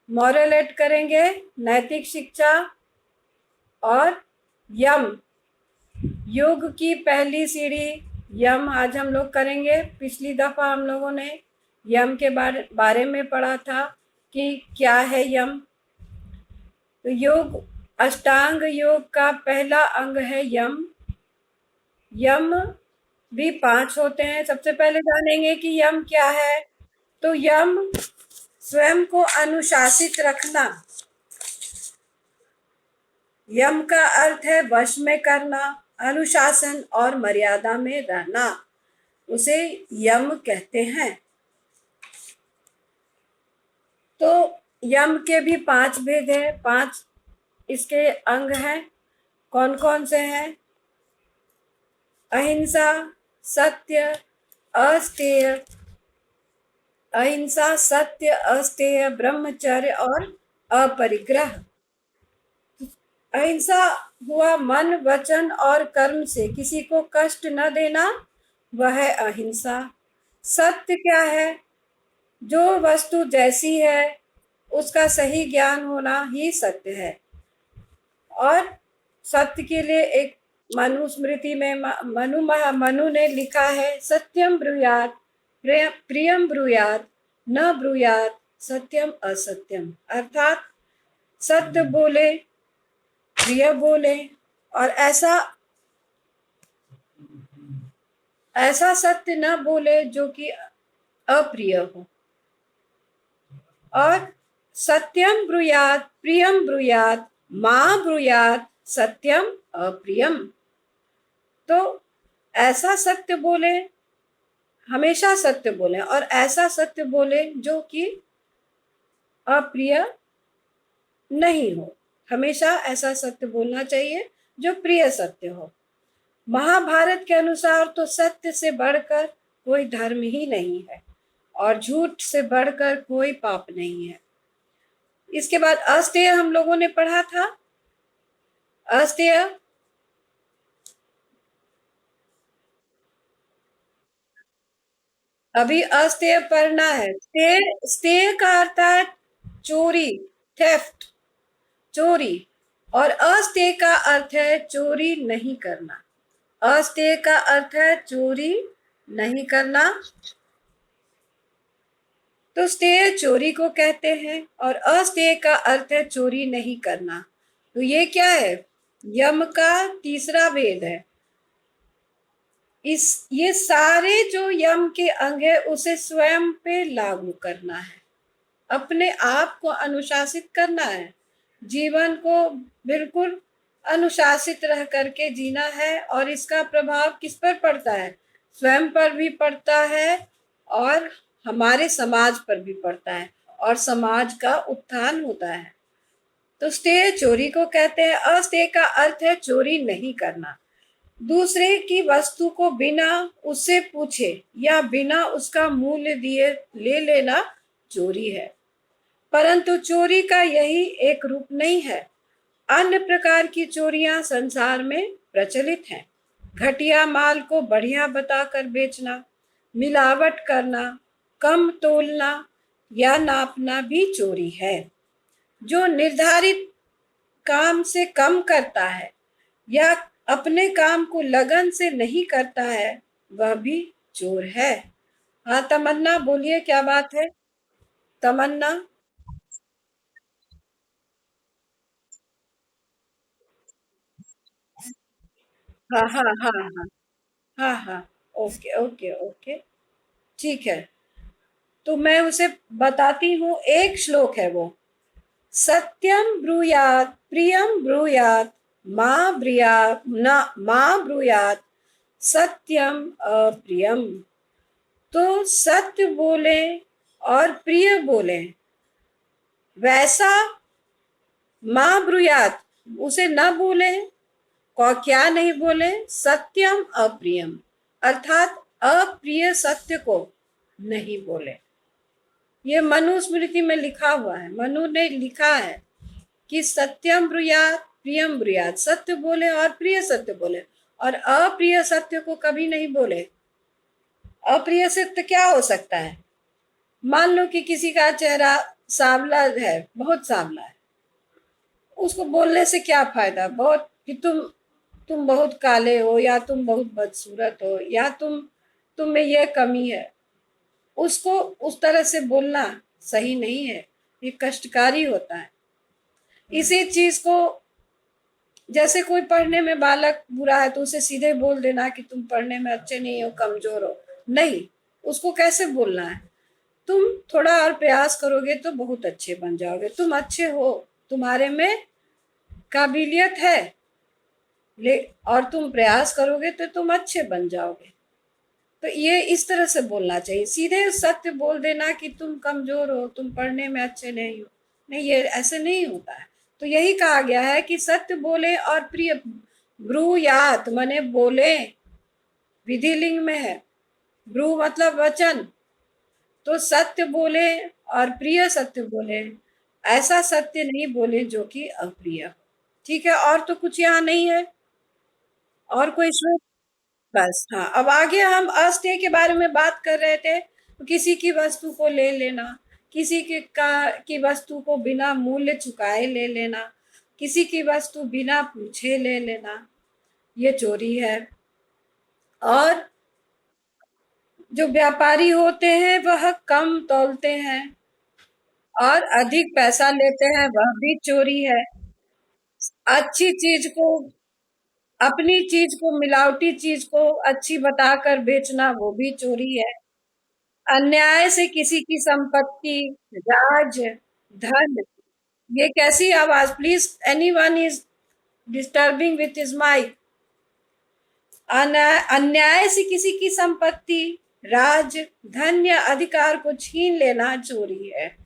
Moral add करेंगे, नैतिक शिक्षा और यम, योग की पहली सीढ़ी यम आज हम लोग करेंगे। पिछली दफा हम लोगों ने यम के बारे में पढ़ा था कि क्या है यम। तो योग, अष्टांग योग का पहला अंग है यम। यम भी 5 होते हैं। सबसे पहले जानेंगे कि यम क्या है। तो यम स्वयं को अनुशासित रखना। यम का अर्थ है वश में करना, अनुशासन और मर्यादा में रहना, उसे यम कहते हैं। तो यम के भी 5 भेद हैं, 5 इसके अंग हैं। कौन कौन से हैं? अहिंसा, सत्य, अस्तेय, अहिंसा, सत्य, अस्तेय, ब्रह्मचर्य और अपरिग्रह। अहिंसा हुआ मन, वचन और कर्म से किसी को कष्ट न देना, वह है अहिंसा। सत्य क्या है? जो वस्तु जैसी है उसका सही ज्ञान होना ही सत्य है। और सत्य के लिए एक मनुस्मृति में मनु ने लिखा है, सत्यम ब्रूयात प्रियम ब्रूयात न ब्रूयात सत्यम असत्यम। अर्थात सत्य बोले, प्रिय बोले, और ऐसा सत्य न बोले जो कि अप्रिय हो। और सत्यम ब्रूयात प्रियम ब्रूयात मां ब्रूयात सत्यम अप्रियम। तो ऐसा सत्य बोले, हमेशा सत्य बोले, और ऐसा सत्य बोले जो कि अप्रिय नहीं हो। हमेशा ऐसा सत्य बोलना चाहिए जो प्रिय सत्य हो। महाभारत के अनुसार तो सत्य से बढ़कर कोई धर्म ही नहीं है और झूठ से बढ़कर कोई पाप नहीं है। इसके बाद अस्तेय हम लोगों ने पढ़ा था। अस्तेय अभी अस्तेय पढ़ना है। स्तेय का अर्थ है चोरी, थेफ्ट, चोरी। और अस्तेय का अर्थ है चोरी नहीं करना। अस्तेय का अर्थ है चोरी नहीं करना। तो स्तेय चोरी को कहते हैं और अस्तेय का अर्थ है चोरी नहीं करना। तो ये क्या है? यम का तीसरा भेद है। ये सारे जो यम के अंग है उसे स्वयं पे लागू करना है, अपने आप को अनुशासित करना है, जीवन को बिल्कुल अनुशासित रह करके जीना है। और इसका प्रभाव किस पर पड़ता है? स्वयं पर भी पड़ता है और हमारे समाज पर भी पड़ता है, और समाज का उत्थान होता है। तो स्तेय चोरी को कहते हैं। अस्तेय का अर्थ है चोरी नहीं करना। दूसरे की वस्तु को बिना उससे पूछे या बिना उसका मूल्य दिए ले लेना चोरी है। परंतु चोरी का यही एक रूप नहीं है। अन्य प्रकार की चोरियां संसार में प्रचलित हैं। घटिया माल को बढ़िया बताकर बेचना, मिलावट करना, कम तोलना या नापना भी चोरी है। जो निर्धारित काम से कम करता है या अपने काम को लगन से नहीं करता है, वह भी चोर है। हाँ तमन्ना, बोलिए क्या बात है? तमन्ना। हाँ हाँ हाँ हाँ हाँ हाँ। ओके ओके ओके, ठीक है। तो मैं उसे बताती हूँ। एक श्लोक है वो, सत्यम ब्रूयात प्रियम ब्रूयात माँ ब्रिया न माँ ब्रूयात सत्यम अप्रियम। तो सत्य बोले और प्रिय बोले, वैसा माँ ब्रूयात उसे न बोले। क्या नहीं बोले? सत्यम अप्रियम, अर्थात अप्रिय सत्य को नहीं बोले। ये मनुस्मृति में लिखा हुआ है। मनु ने लिखा है कि सत्यम ब्रूयात प्रियम ब्रूयात, सत्य बोले और प्रिय सत्य बोले, और अप्रिय सत्य को कभी नहीं बोले। अप्रिय सत्य क्या हो सकता है? मान लो कि किसी का चेहरा सांवला है, बहुत सांवला है, उसको बोलने से क्या फायदा, बहुत कि तुम बहुत काले हो, या तुम बहुत बदसूरत हो, या तुम में ये कमी है, उसको उस तरह से बोलना सही नहीं है, ये कष्टकारी होता है। इसी चीज को, जैसे कोई पढ़ने में बालक बुरा है तो उसे सीधे बोल देना कि तुम पढ़ने में अच्छे नहीं हो, कमजोर हो, नहीं, उसको कैसे बोलना है, तुम थोड़ा और प्रयास करोगे तो बहुत अच्छे बन जाओगे, तुम अच्छे हो, तुम्हारे में काबिलियत है, ले और तुम प्रयास करोगे तो तुम अच्छे बन जाओगे। तो ये इस तरह से बोलना चाहिए, सीधे सत्य बोल देना कि तुम कमजोर हो, तुम पढ़ने में अच्छे नहीं हो, नहीं, ये ऐसे नहीं होता है। तो यही कहा गया है कि सत्य बोले और प्रिय, ब्रूयात माने बोले, विधिलिंग में है, ब्रू मतलब वचन, तो सत्य बोले और प्रिय सत्य बोले, ऐसा सत्य नहीं बोले जो कि अप्रिय हो। ठीक है, और तो कुछ यहाँ नहीं है, और कोई श्लोक? बस, हाँ, अब आगे हम अस्तेय के बारे में बात कर रहे थे, तो किसी की वस्तु को ले लेना, किसी की वस्तु को बिना मूल्य चुकाए ले लेना, किसी की वस्तु बिना पूछे ले लेना, ये चोरी है। और जो व्यापारी होते हैं वह कम तौलते हैं और अधिक पैसा लेते हैं, वह भी चोरी है। अच्छी चीज को, अपनी चीज को, मिलावटी चीज को अच्छी बताकर बेचना, वो भी चोरी है। अन्याय से किसी की संपत्ति, राज, धन, ये कैसी आवाज, please, anyone is disturbing with his mic. अन्याय से किसी की संपत्ति, राज, धन या अधिकार को छीन लेना चोरी है।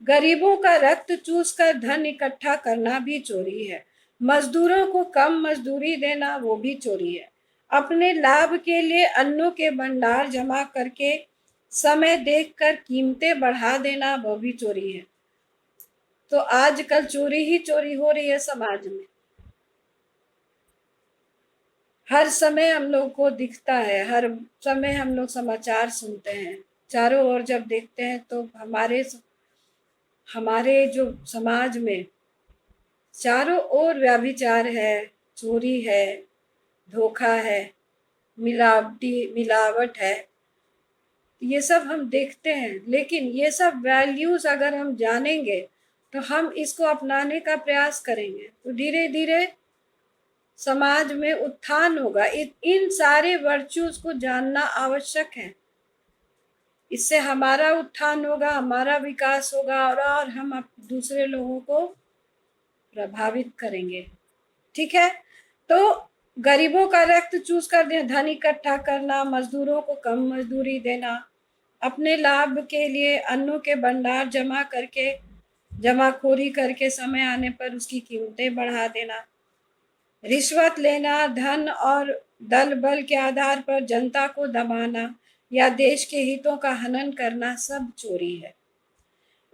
गरीबों का रक्त चूस कर धन इकट्ठा करना भी चोरी है। मजदूरों को कम मजदूरी देना, वो भी चोरी है। अपने लाभ के लिए अन्नों के भंडार जमा करके समय देखकर कीमतें बढ़ा देना, वो भी चोरी है। तो आजकल चोरी ही चोरी हो रही है समाज में, हर समय हम लोग को दिखता है, हर समय हम लोग समाचार सुनते हैं, चारों ओर जब देखते हैं तो हमारे हमारे जो समाज में चारों ओर व्यभिचार है, चोरी है, धोखा है, मिलावट है, ये सब हम देखते हैं। लेकिन ये सब वैल्यूज अगर हम जानेंगे तो हम इसको अपनाने का प्रयास करेंगे, तो धीरे धीरे समाज में उत्थान होगा। इन सारे वर्च्यूज को जानना आवश्यक है, इससे हमारा उत्थान होगा, हमारा विकास होगा, और हम दूसरे लोगों को प्रभावित करेंगे। ठीक है, तो गरीबों का रक्त चूस कर देना, धन इकट्ठा करना, मजदूरों को कम मजदूरी देना, अपने लाभ के लिए अन्नों के भंडार जमाखोरी करके समय आने पर उसकी कीमतें बढ़ा देना, रिश्वत लेना, धन और दल बल के आधार पर जनता को दबाना या देश के हितों का हनन करना, सब चोरी है।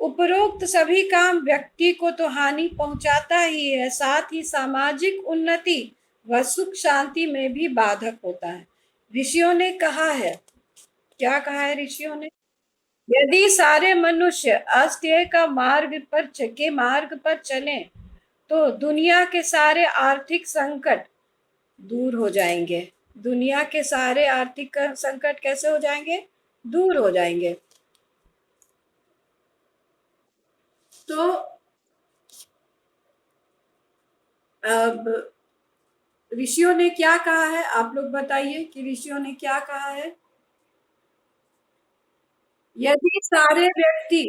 उपरोक्त सभी काम व्यक्ति को तो हानि पहुंचाता ही है, साथ ही सामाजिक उन्नति व सुख शांति में भी बाधक होता है। ऋषियों ने कहा है, क्या कहा है ऋषियों ने? यदि सारे मनुष्य अस्तेय का मार्ग पर चलें तो दुनिया के सारे आर्थिक संकट दूर हो जाएंगे। दुनिया के सारे आर्थिक संकट कैसे हो जाएंगे? दूर हो जाएंगे। तो अब ऋषियों ने क्या कहा है, आप लोग बताइए कि ऋषियों ने क्या कहा है? यदि सारे व्यक्ति,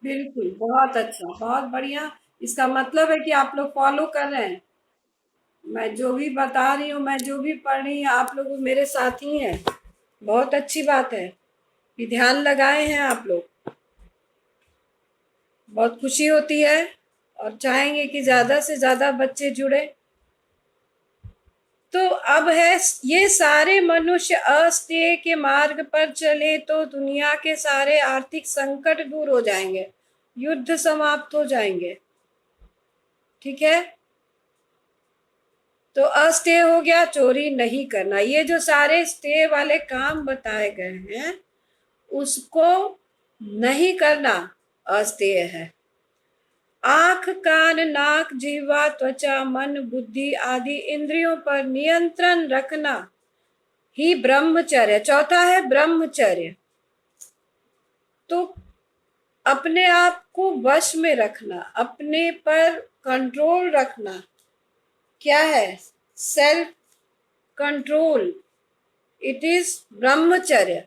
बिल्कुल, बहुत अच्छा, बहुत बढ़िया, इसका मतलब है कि आप लोग फॉलो कर रहे हैं। मैं जो भी बता रही हूँ, मैं जो भी पढ़ रही हूँ, आप लोग मेरे साथ ही हैं। बहुत अच्छी बात है कि ध्यान लगाए हैं आप लोग, बहुत खुशी होती है, और चाहेंगे कि ज्यादा से ज्यादा बच्चे जुड़े। तो अब है, ये सारे मनुष्य अस्तेय के मार्ग पर चले तो दुनिया के सारे आर्थिक संकट दूर हो जाएंगे, युद्ध समाप्त हो जाएंगे। ठीक है, तो अस्टे हो गया चोरी नहीं करना। ये जो सारे स्टे वाले काम बताए गए हैं उसको नहीं करना अस्तेय है। आंख, कान, नाक, जीवा, त्वचा, मन, बुद्धि आदि इंद्रियों पर नियंत्रण रखना ही ब्रह्मचर्य। चौथा है ब्रह्मचर्य। तो अपने आप को वश में रखना, अपने पर कंट्रोल रखना, क्या है? सेल्फ कंट्रोल, इट इज ब्रह्मचर्य।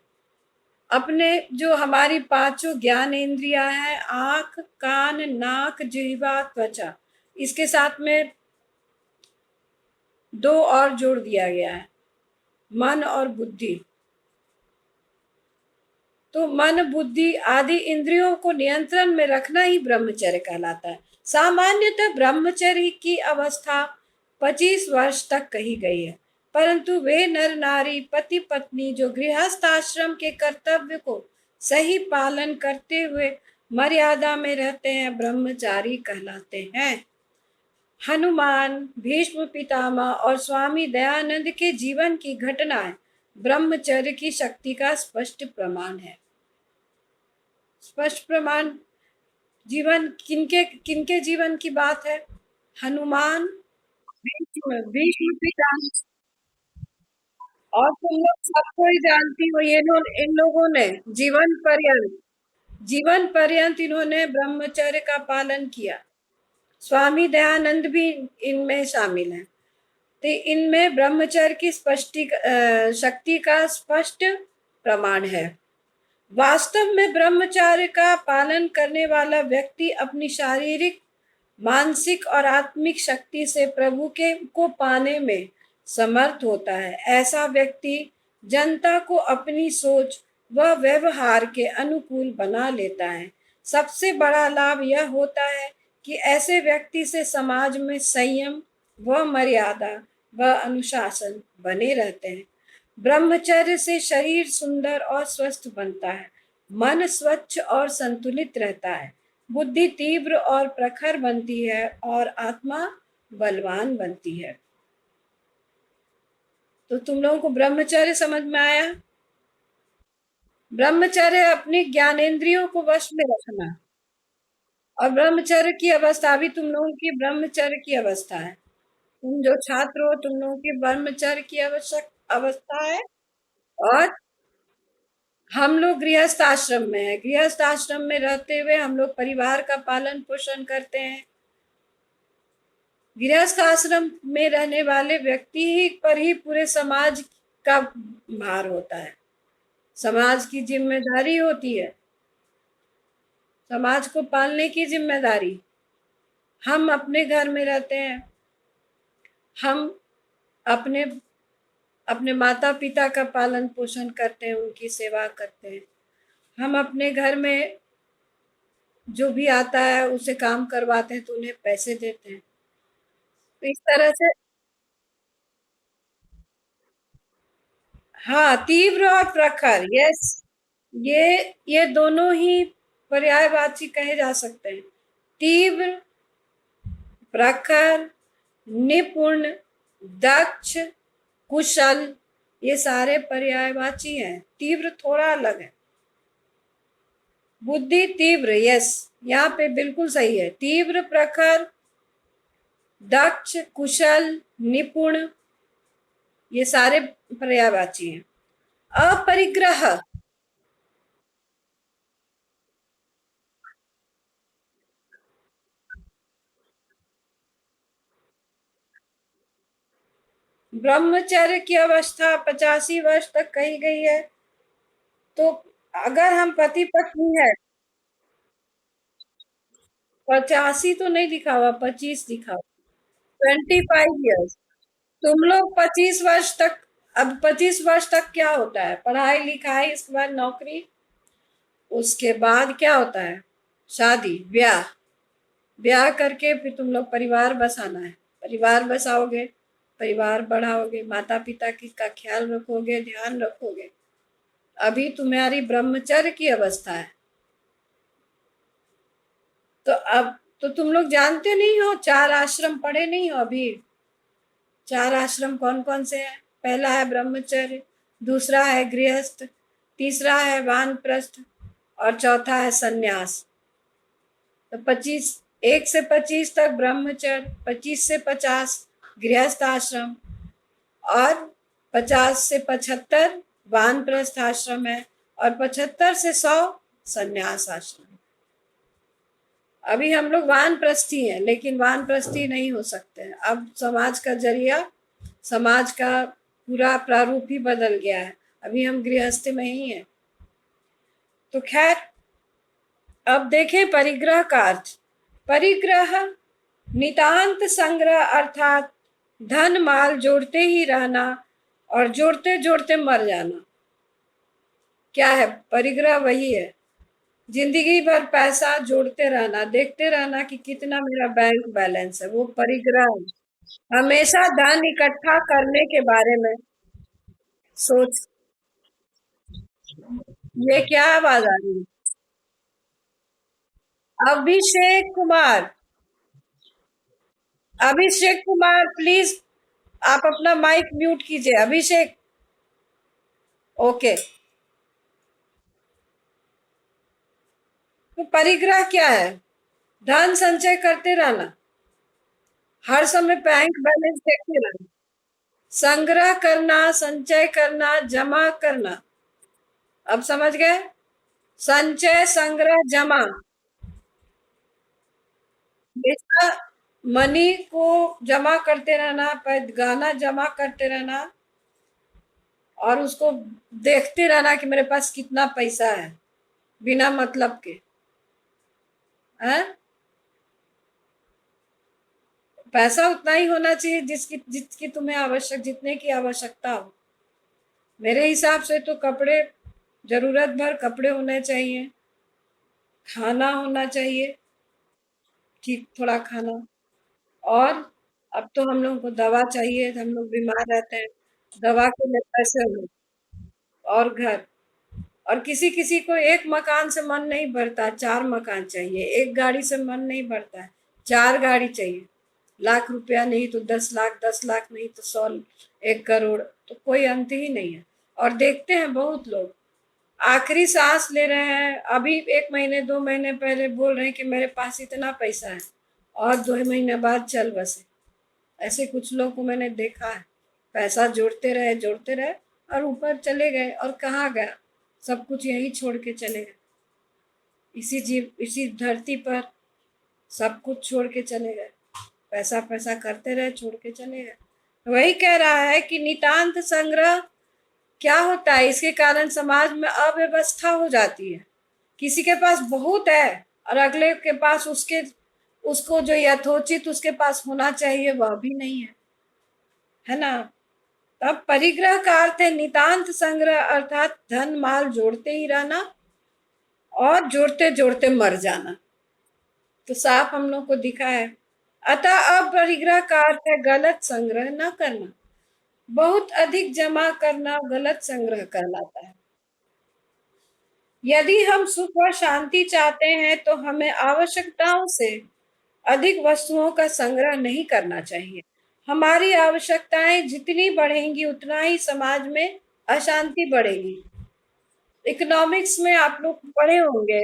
अपने जो हमारी पांचों ज्ञान इंद्रियां हैं, आंख, कान, नाक, जिह्वा, त्वचा, इसके साथ में दो और जोड़ दिया गया है, मन और बुद्धि। तो मन, बुद्धि आदि इंद्रियों को नियंत्रण में रखना ही ब्रह्मचर्य कहलाता है। सामान्यतः ब्रह्मचर्य की अवस्था 25 वर्ष तक कही गई है, परंतु वे नर नारी, पति पत्नी जो गृहस्थ आश्रम के कर्तव्य को सही पालन करते हुए मर्यादा में रहते हैं, ब्रह्मचारी कहलाते हैं। हनुमान, भीष्म पितामह और स्वामी दयानंद के जीवन की घटनाएं ब्रह्मचर्य की शक्ति का स्पष्ट प्रमाण है। स्पष्ट प्रमाण जीवन किनके किनके जीवन की बात है? हनुमान, भीष्म पितामह, और तुम लोग सबको ही जानती हो, ये लोग, इन लोगों ने जीवन पर्यंत इन्होंने ब्रह्मचर्य का पालन किया। स्वामी दयानंद भी इनमें शामिल हैं। तो इनमें ब्रह्मचर्य की शक्ति का स्पष्ट प्रमाण है। वास्तव में ब्रह्मचर्य का पालन करने वाला व्यक्ति अपनी शारीरिक, मानसिक और आत्मिक शक्ति से प्रभु के को पाने में समर्थ होता है। ऐसा व्यक्ति जनता को अपनी सोच व व्यवहार के अनुकूल बना लेता है। सबसे बड़ा लाभ यह होता है कि ऐसे व्यक्ति से समाज में संयम व मर्यादा व अनुशासन बने रहते हैं। ब्रह्मचर्य से शरीर सुंदर और स्वस्थ बनता है, मन स्वच्छ और संतुलित रहता है, बुद्धि तीव्र और प्रखर बनती है और आत्मा बलवान बनती है। तो तुम लोगों को ब्रह्मचर्य समझ में आया? ब्रह्मचर्य अपने ज्ञानेंद्रियों को वश में रखना, और ब्रह्मचर्य की अवस्था भी तुम लोगों की ब्रह्मचर्य की अवस्था है। तुम जो छात्र हो, तुम लोगों की ब्रह्मचर्य की आवश्यक अवस्था है। और हम लोग गृहस्थ आश्रम में है, गृहस्थ आश्रम में रहते हुए हम लोग परिवार का पालन पोषण करते हैं। गृहस्थ आश्रम में रहने वाले व्यक्ति ही पर ही पूरे समाज का भार होता है, समाज की जिम्मेदारी होती है, समाज को पालने की जिम्मेदारी। हम अपने घर में रहते हैं, हम अपने अपने माता पिता का पालन पोषण करते हैं, उनकी सेवा करते हैं। हम अपने घर में जो भी आता है उसे काम करवाते हैं तो उन्हें पैसे देते हैं। तो इस तरह से, हाँ, तीव्र और प्रखर, यस, ये दोनों ही पर्यायवाची कहे जा सकते हैं। तीव्र, प्रखर, निपुण, दक्ष, कुशल, ये सारे पर्यायवाची हैं। तीव्र थोड़ा अलग है। बुद्धि तीव्र, यस, यहाँ पे बिल्कुल सही है। तीव्र, प्रखर, दक्ष, कुशल, निपुण, ये सारे पर्यायवाची हैं। अपरिग्रह, ब्रह्मचर्य की अवस्था 85 वर्ष तक कही गई है। तो अगर हम पति पत्नी है, 85 तो नहीं लिखा हुआ, 25 लिखा हुआ, 25 ईयर्स। तुम लोग 25 वर्ष तक, अब 25 वर्ष तक क्या होता है? पढ़ाई लिखाई, इसके बाद नौकरी, उसके बाद क्या होता है? शादी, ब्याह। ब्याह करके फिर तुम लोग परिवार बसाना है, परिवार बसाओगे, परिवार बढ़ाओगे, माता पिता की का ख्याल रखोगे, ध्यान रखोगे। अभी तुम्हारी ब्रह्मचर्य की अवस्था है। तो अब तो तुम लोग जानते नहीं हो, 4 आश्रम पढ़े नहीं हो अभी। 4 आश्रम कौन कौन से हैं? पहला है ब्रह्मचर्य, दूसरा है गृहस्थ, तीसरा है वानप्रस्थ और चौथा है सन्यास। तो 25, 1 से 25 तक ब्रह्मचर्य, 25 से 50 गृहस्थ आश्रम और 50 से 75 वानप्रस्थ आश्रम है और 75 से 100 सन्यास आश्रम। अभी हम लोग वानप्रस्थी हैं, लेकिन वानप्रस्थी नहीं हो सकते हैं। अब समाज का जरिया, समाज का पूरा प्रारूप ही बदल गया है। अभी हम गृहस्थ में ही हैं। तो खैर, अब देखें परिग्रह का अर्थ। परिग्रह नितांत संग्रह अर्थात धन माल जोड़ते ही रहना और जोड़ते जोड़ते मर जाना। क्या है परिग्रह? वही है, जिंदगी भर पैसा जोड़ते रहना, देखते रहना कि कितना मेरा बैंक बैलेंस है, वो परिग्रह है। हमेशा धन इकट्ठा करने के बारे में सोच। ये क्या आवाज आ रही है? अभिषेक कुमार, अभिषेक कुमार प्लीज आप अपना माइक म्यूट कीजिए। अभिषेक, ओके। तो परिग्रह क्या है? धन संचय करते रहना, हर समय बैंक बैलेंस देखते रहना, संग्रह करना, संचय करना, जमा करना। अब समझ गए? संचय, संग्रह, जमा। हमेशा मनी को जमा करते रहना, गाना जमा करते रहना और उसको देखते रहना कि मेरे पास कितना पैसा है, बिना मतलब के। हैं? पैसा उतना ही होना चाहिए जितकी तुम्हें आवश्यक, जितने की आवश्यकता हो। मेरे हिसाब से तो कपड़े, जरूरत भर कपड़े होने चाहिए, खाना होना चाहिए, ठीक थोड़ा खाना। और अब तो हम लोगों को दवा चाहिए, हम लोग बीमार रहते हैं, दवा के लिए पैसे हो, और घर। और किसी किसी को एक मकान से मन नहीं भरता, 4 मकान चाहिए। एक गाड़ी से मन नहीं भरता है, 4 गाड़ी चाहिए। लाख रुपया नहीं तो 10 लाख, 10 लाख नहीं तो 100, 1 करोड़, तो कोई अंत ही नहीं है। और देखते हैं बहुत लोग आखिरी सांस ले रहे हैं, अभी 1 महीने 2 महीने पहले बोल रहे हैं कि मेरे पास इतना पैसा है, और 2 महीने बाद चल बसे। ऐसे कुछ लोग को मैंने देखा है, पैसा जोड़ते रहे और ऊपर चले गए। और कहाँ गया? सब कुछ यही छोड़ के चले गए। इसी धरती पर सब कुछ छोड़ के चले गए, पैसा पैसा करते रहे, छोड़ के चले गए। वही कह रहा है कि नितांत संग्रह क्या होता है? इसके कारण समाज में अव्यवस्था हो जाती है। किसी के पास बहुत है और अगले के पास उसको जो यथोचित उसके पास होना चाहिए वह भी नहीं है ना? तब परिग्रह का अर्थ है नितांत संग्रह अर्थात धन माल जोड़ते ही रहना और जोड़ते जोड़ते मर जाना। तो साफ हम लोग को दिखा है। अतः अपरिग्रह का अर्थ है गलत संग्रह न करना। बहुत अधिक जमा करना गलत संग्रह कहलाता है। यदि हम सुख और शांति चाहते हैं तो हमें आवश्यकताओं से अधिक वस्तुओं का संग्रह नहीं करना चाहिए। हमारी आवश्यकताएं जितनी बढ़ेंगी उतना ही समाज में अशांति बढ़ेगी। इकोनॉमिक्स में आप लोग पढ़े होंगे,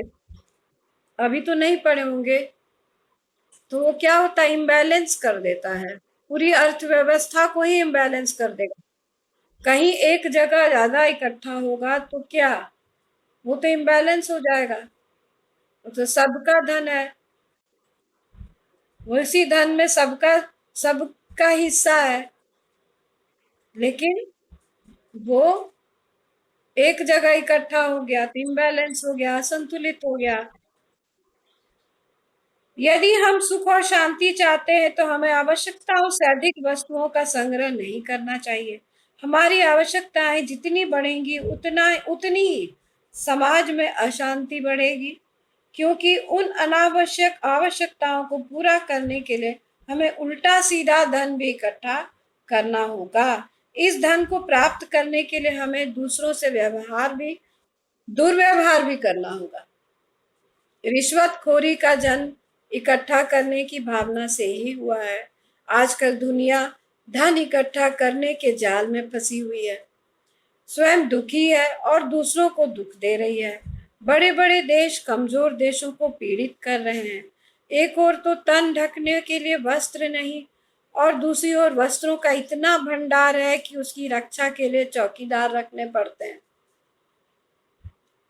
अभी तो नहीं पढ़े होंगे। तो वो क्या होता है? इम्बैलेंस कर देता है, पूरी अर्थव्यवस्था को ही इम्बैलेंस कर देगा। कहीं एक जगह ज्यादा इकट्ठा होगा तो क्या, वो तो इम्बैलेंस हो जाएगा। तो सबका धन है, उसी धन में सबका सबका हिस्सा है, लेकिन वो एक जगह इकट्ठा हो गया तो इम्बैलेंस हो गया, असंतुलित हो गया। यदि हम सुख और शांति चाहते हैं तो हमें आवश्यकताओं से अधिक वस्तुओं का संग्रह नहीं करना चाहिए। हमारी आवश्यकताएं जितनी बढ़ेंगी उतनी ही समाज में अशांति बढ़ेगी, क्योंकि उन अनावश्यक आवश्यकताओं को पूरा करने के लिए हमें उल्टा सीधा धन भी इकट्ठा करना होगा। इस धन को प्राप्त करने के लिए हमें दूसरों से दुर्व्यवहार भी करना होगा। रिश्वतखोरी का जन्म इकट्ठा करने की भावना से ही हुआ है। आजकल दुनिया धन इकट्ठा करने के जाल में फंसी हुई है, स्वयं दुखी है और दूसरों को दुख दे रही है। बड़े बड़े देश कमजोर देशों को पीड़ित कर रहे हैं। एक ओर तो तन ढकने के लिए वस्त्र नहीं, और दूसरी ओर वस्त्रों का इतना भंडार है कि उसकी रक्षा के लिए चौकीदार रखने पड़ते हैं।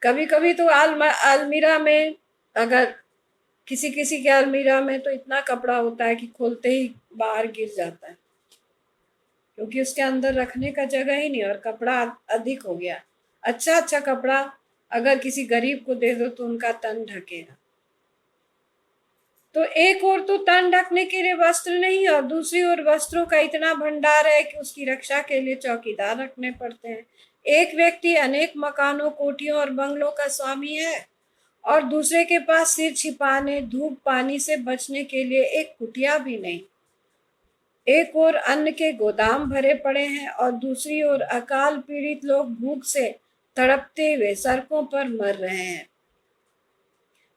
कभी कभी तो अलमीरा में, अगर किसी किसी के अलमीरा में तो इतना कपड़ा होता है कि खोलते ही बाहर गिर जाता है, क्योंकि उसके अंदर रखने का जगह ही नहीं और कपड़ा अधिक हो गया। अच्छा अच्छा कपड़ा अगर किसी गरीब को दे दो तो उनका तन ढकेगा। तो एक ओर तो तन ढकने के लिए वस्त्र नहीं और दूसरी ओर वस्त्रों का इतना भंडार है कि उसकी रक्षा के लिए चौकीदार रखने पड़ते हैं। एक व्यक्ति अनेक मकानों, कोठियों और बंगलों का स्वामी है और दूसरे के पास सिर छिपाने, धूप पानी से बचने के लिए एक कुटिया भी नहीं। एक ओर अन्न के गोदाम भरे पड़े हैं और दूसरी ओर अकाल पीड़ित लोग भूख से तड़पते हुए सड़कों पर मर रहे हैं।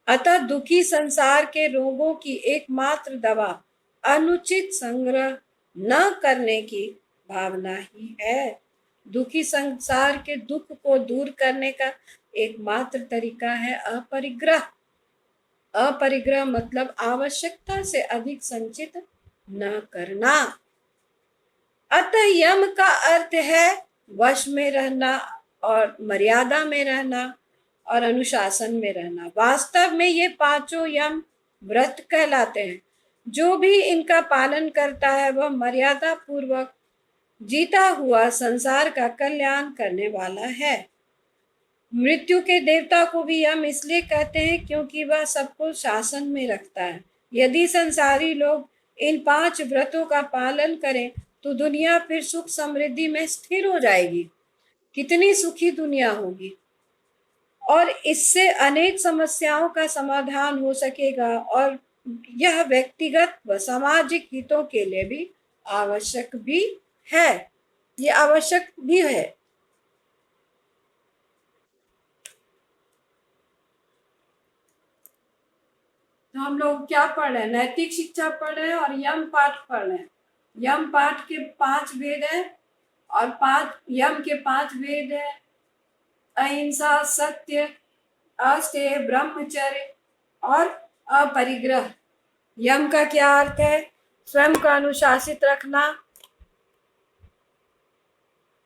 अतः दुखी संसार के रोगों की एकमात्र दवा अनुचित संग्रह न करने की भावना ही है। दुखी संसार के दुख को दूर करने का एकमात्र तरीका है अपरिग्रह। अपरिग्रह मतलब आवश्यकता से अधिक संचित न करना। अतः यम का अर्थ है वश में रहना और मर्यादा में रहना और अनुशासन में रहना। वास्तव में ये पांचों यम व्रत कहलाते हैं। जो भी इनका पालन करता है वह मर्यादा पूर्वक जीता हुआ संसार का कल्याण करने वाला है। मृत्यु के देवता को भी यम इसलिए कहते हैं क्योंकि वह सबको शासन में रखता है। यदि संसारी लोग इन 5 व्रतों का पालन करें तो दुनिया फिर सुख समृद्धि में स्थिर हो जाएगी। कितनी सुखी दुनिया होगी और इससे अनेक समस्याओं का समाधान हो सकेगा और यह व्यक्तिगत व सामाजिक हितों के लिए भी आवश्यक भी है। ये आवश्यक भी है। तो हम लोग क्या पढ़ रहे हैं? नैतिक शिक्षा पढ़ रहे हैं और यम पाठ पढ़ रहे हैं। यम पाठ के 5 वेद हैं और 5 यम के 5 वेद हैं: अहिंसा, सत्य, अस्तेय, ब्रह्मचर्य और अपरिग्रह। यम का क्या अर्थ है? स्वयं को अनुशासित रखना,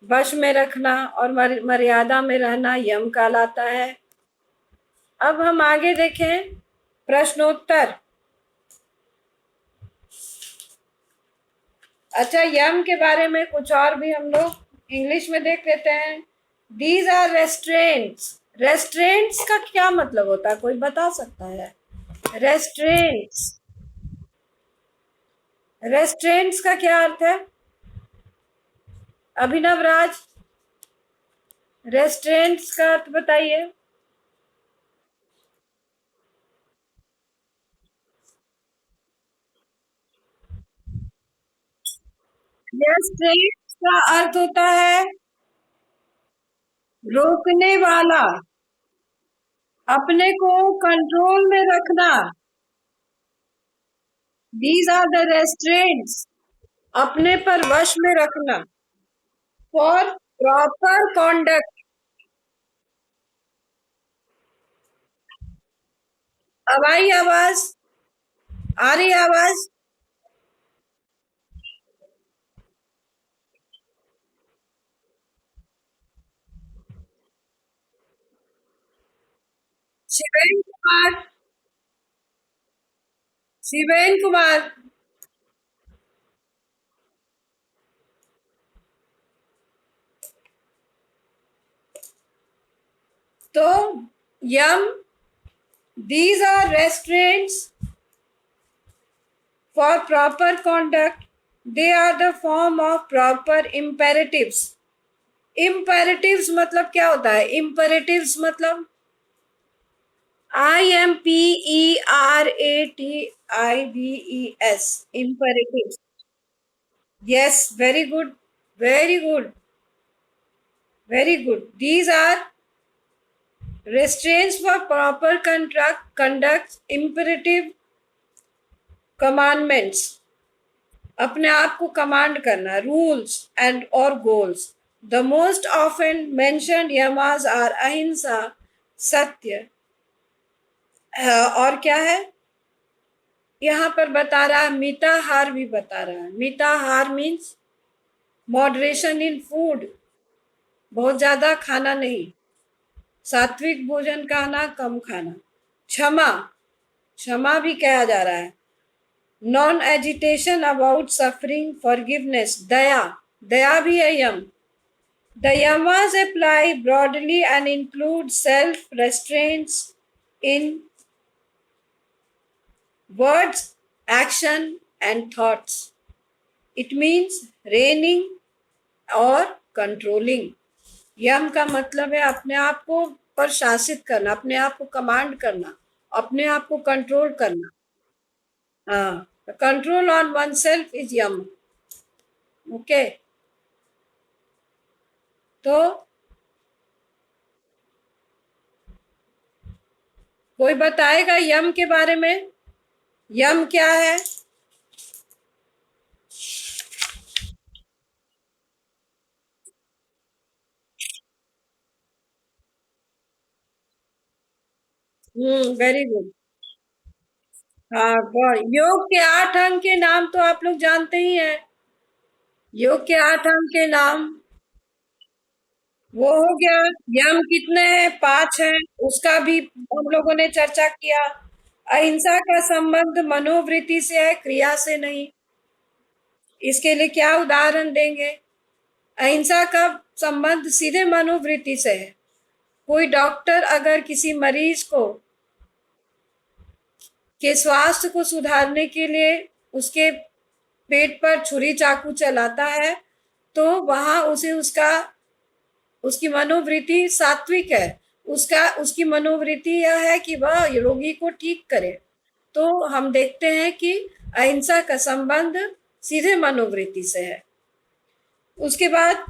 वश में रखना और मर्यादा में रहना यम कहलाता है। अब हम आगे देखें प्रश्नोत्तर। अच्छा, यम के बारे में कुछ और भी हम लोग इंग्लिश में देख लेते हैं। These are रेस्ट्रेंट्स। रेस्ट्रेंट्स का क्या मतलब होता है? कोई बता सकता है? रेस्ट्रेंट्स, रेस्ट्रेंट्स का क्या अर्थ है? अभिनव राज, रेस्ट्रेंट्स का अर्थ बताइए। रेस्ट्रेंट्स का अर्थ होता है रोकने वाला, अपने को कंट्रोल में रखना। दीज आर द रेस्ट्रेंट्स, अपने पर वश में रखना। For proper conduct. अब आई आवाज? आ रही आवाज? शिवेन कुमार, शिवेन कुमार। तो यम, these are restraints for proper conduct. They are the form of proper imperatives. Imperatives मतलब क्या होता है? Imperatives मतलब IMPERATIVES. Imperatives. Yes, very good. Very good. Very good. These are restraints for proper conduct, imperative commandments. अपने आप को command करना, rules and और goals. The most often mentioned yamas are ahimsa, satya, और क्या है यहाँ पर बता रहा है, मिताहार भी बता रहा है। मिताहार मीन्स मॉडरेशन इन फूड, बहुत ज्यादा खाना नहीं, सात्विक भोजन खाना, कम खाना। क्षमा, क्षमा भी कहा जा रहा है। Non agitation about suffering, forgiveness, दया, दया भी है यम। The yamas apply broadly and include self restraints in words, action and thoughts. It means reigning और कंट्रोलिंग। यम का मतलब है अपने आप को प्रशासित करना, अपने आप को कमांड करना, अपने आप को कंट्रोल करना। हाँ, control on oneself is yama. Okay, तो कोई बताएगा यम के बारे में? यम क्या है? Very good. हाँ, गॉड। योग के 8 अंग के नाम तो आप लोग जानते ही हैं। योग के 8 अंग के नाम, वो हो गया। यम कितने हैं? 5 हैं। उसका भी हम लोगों ने चर्चा किया। अहिंसा का संबंध मनोवृत्ति से है, क्रिया से नहीं। इसके लिए क्या उदाहरण देंगे? अहिंसा का संबंध सीधे मनोवृत्ति से है। कोई डॉक्टर अगर किसी मरीज को के स्वास्थ्य को सुधारने के लिए उसके पेट पर छुरी चाकू चलाता है, तो वहां उसे उसका उसकी मनोवृत्ति सात्विक है। उसका उसकी मनोवृत्ति यह है कि वह रोगी को ठीक करे। तो हम देखते हैं कि अहिंसा का संबंध सीधे मनोवृत्ति से है। उसके बाद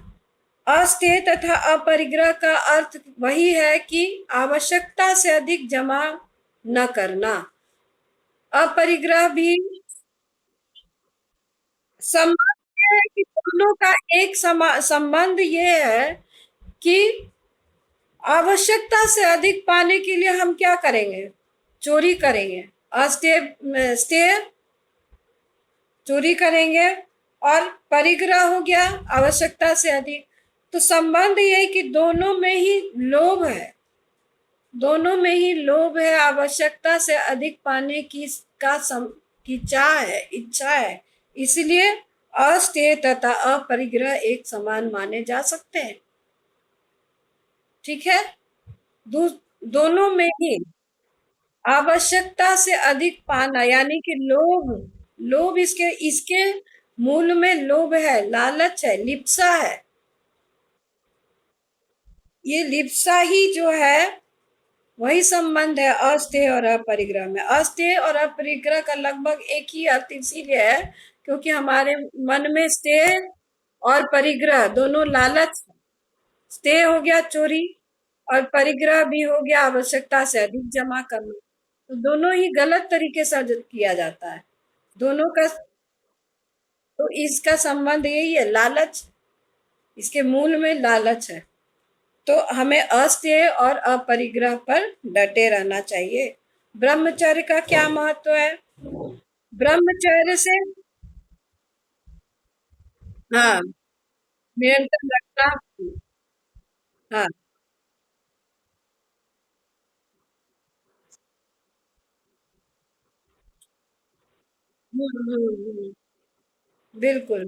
अस्तेय तथा अपरिग्रह का अर्थ वही है कि आवश्यकता से अधिक जमा न करना। अपरिग्रह भी संबंध है कि दोनों का एक संबंध ये है कि आवश्यकता से अधिक पाने के लिए हम क्या करेंगे? चोरी करेंगे। अस्तेय स्टेय चोरी करेंगे, और परिग्रह हो गया आवश्यकता से अधिक। तो संबंध ये कि दोनों में ही लोभ है, दोनों में ही लोभ है, आवश्यकता से अधिक पाने की चाह है, इच्छा है। इसलिए अस्तेय तथा अपरिग्रह एक समान माने जा सकते हैं। ठीक है, दोनों में ही आवश्यकता से अधिक पाना यानी कि लोभ। लोभ इसके इसके मूल में लोभ है, लालच है, लिप्सा है। ये लिप्सा ही जो है वही संबंध है अस्तेय और अपरिग्रह में। अस्तेय और अपरिग्रह का लगभग एक ही अर्थ इसीलिए है क्योंकि हमारे मन में स्तेय और परिग्रह दोनों लालच। स्तेय हो गया चोरी, और परिग्रह भी हो गया आवश्यकता से अधिक जमा करना। तो दोनों ही गलत तरीके से किया जाता है। दोनों का, तो इसका संबंध यही है, लालच। इसके मूल में लालच है। तो हमें अस्तेय और अपरिग्रह पर डटे रहना चाहिए। ब्रह्मचर्य का क्या महत्व है? ब्रह्मचर्य से, हाँ, नियंत्रण रखना। हाँ। बिल्कुल।